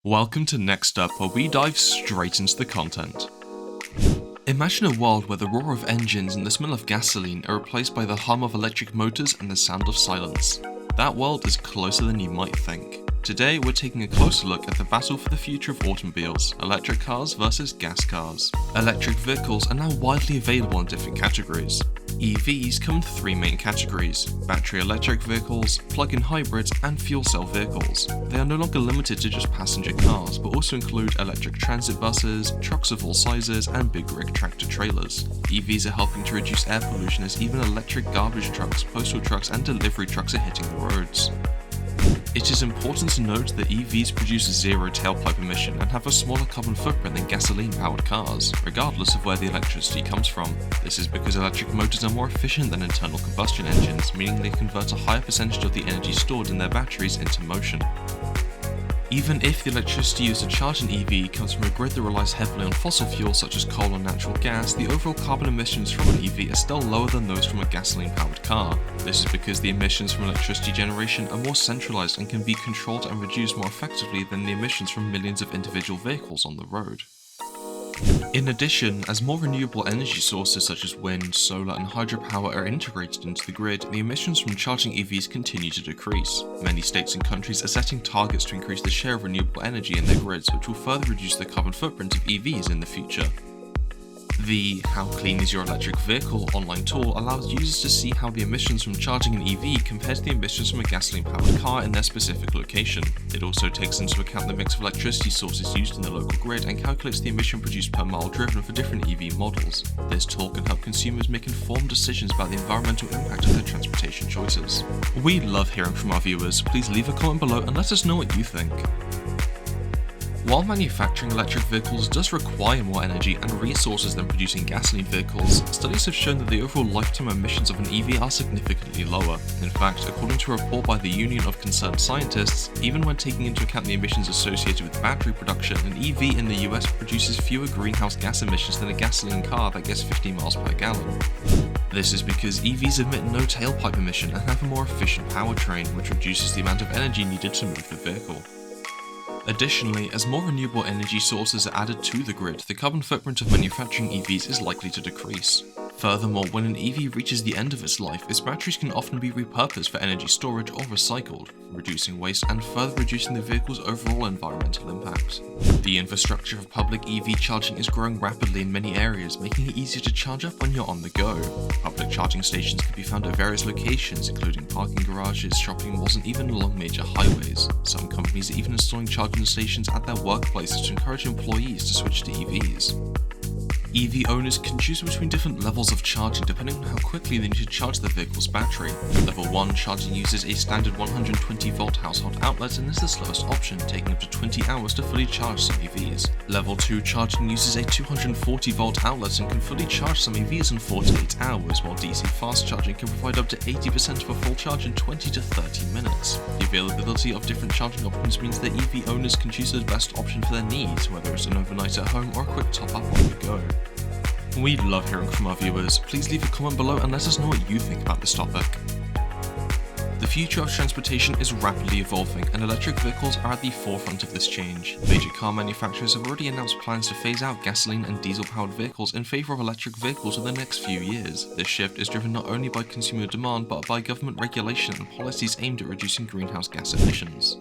Welcome to Next Up, where we dive straight into the content. Imagine a world where the roar of engines and the smell of gasoline are replaced by the hum of electric motors and the sound of silence. That world is closer than you might think. Today, we're taking a closer look at the battle for the future of automobiles, electric cars versus gas cars. Electric vehicles are now widely available in different categories. EVs come in three main categories: battery electric vehicles, plug-in hybrids, and fuel cell vehicles. They are no longer limited to just passenger cars, but also include electric transit buses, trucks of all sizes, and big rig tractor trailers. EVs are helping to reduce air pollution as even electric garbage trucks, postal trucks, and delivery trucks are hitting the roads. It is important to note that EVs produce zero tailpipe emission and have a smaller carbon footprint than gasoline-powered cars, regardless of where the electricity comes from. This is because electric motors are more efficient than internal combustion engines, meaning they convert a higher percentage of the energy stored in their batteries into motion. Even if the electricity used to charge an EV comes from a grid that relies heavily on fossil fuels such as coal or natural gas, the overall carbon emissions from an EV are still lower than those from a gasoline-powered car. This is because the emissions from electricity generation are more centralized and can be controlled and reduced more effectively than the emissions from millions of individual vehicles on the road. In addition, as more renewable energy sources such as wind, solar, and hydropower are integrated into the grid, the emissions from charging EVs continue to decrease. Many states and countries are setting targets to increase the share of renewable energy in their grids, which will further reduce the carbon footprint of EVs in the future. The How Clean Is Your Electric Vehicle online tool allows users to see how the emissions from charging an EV compare to the emissions from a gasoline-powered car in their specific location. It also takes into account the mix of electricity sources used in the local grid and calculates the emission produced per mile driven for different EV models. This tool can help consumers make informed decisions about the environmental impact of their transportation choices. We love hearing from our viewers. Please leave a comment below and let us know what you think. While manufacturing electric vehicles does require more energy and resources than producing gasoline vehicles, studies have shown that the overall lifetime emissions of an EV are significantly lower. In fact, according to a report by the Union of Concerned Scientists, even when taking into account the emissions associated with battery production, an EV in the US produces fewer greenhouse gas emissions than a gasoline car that gets 50 miles per gallon. This is because EVs emit no tailpipe emission and have a more efficient powertrain, which reduces the amount of energy needed to move the vehicle. Additionally, as more renewable energy sources are added to the grid, the carbon footprint of manufacturing EVs is likely to decrease. Furthermore, when an EV reaches the end of its life, its batteries can often be repurposed for energy storage or recycled, reducing waste and further reducing the vehicle's overall environmental impact. The infrastructure of public EV charging is growing rapidly in many areas, making it easier to charge up when you're on the go. Public charging stations can be found at various locations, including parking garages, shopping malls, and even along major highways. Some companies are even installing charging stations at their workplaces to encourage employees to switch to EVs. EV owners can choose between different levels of charging depending on how quickly they need to charge their vehicle's battery. Level 1 charging uses a standard 120-volt household outlet and is the slowest option, taking up to 20 hours to fully charge some EVs. Level 2 charging uses a 240-volt outlet and can fully charge some EVs in 48 hours, while DC fast charging can provide up to 80% of a full charge in 20 to 30 minutes. The availability of different charging options means that EV owners can choose the best option for their needs, whether it's an overnight at home or a quick top-up on the go. We love hearing from our viewers. Please leave a comment below and let us know what you think about this topic. The future of transportation is rapidly evolving, and electric vehicles are at the forefront of this change. Major car manufacturers have already announced plans to phase out gasoline and diesel-powered vehicles in favor of electric vehicles in the next few years. This shift is driven not only by consumer demand, but by government regulation and policies aimed at reducing greenhouse gas emissions.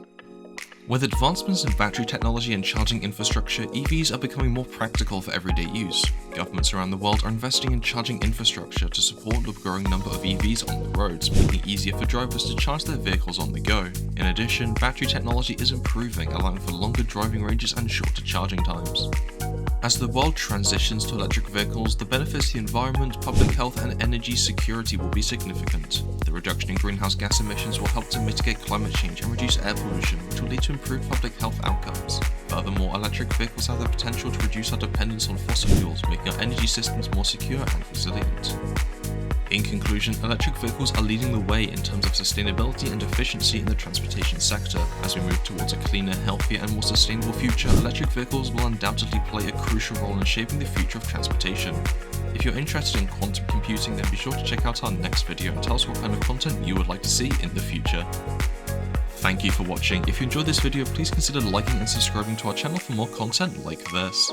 With advancements in battery technology and charging infrastructure, EVs are becoming more practical for everyday use. Governments around the world are investing in charging infrastructure to support the growing number of EVs on the roads, making it easier for drivers to charge their vehicles on the go. In addition, battery technology is improving, allowing for longer driving ranges and shorter charging times. As the world transitions to electric vehicles, the benefits to the environment, public health, and energy security will be significant. The reduction in greenhouse gas emissions will help to mitigate climate change and reduce air pollution, which will lead to improved public health outcomes. Furthermore, electric vehicles have the potential to reduce our dependence on fossil fuels, making our energy systems more secure and resilient. In conclusion, electric vehicles are leading the way in terms of sustainability and efficiency in the transportation sector. As we move towards a cleaner, healthier, and more sustainable future, electric vehicles will undoubtedly play a crucial role in shaping the future of transportation. If you're interested in quantum computing, then be sure to check out our next video and tell us what kind of content you would like to see in the future. Thank you for watching. If you enjoyed this video, please consider liking and subscribing to our channel for more content like this.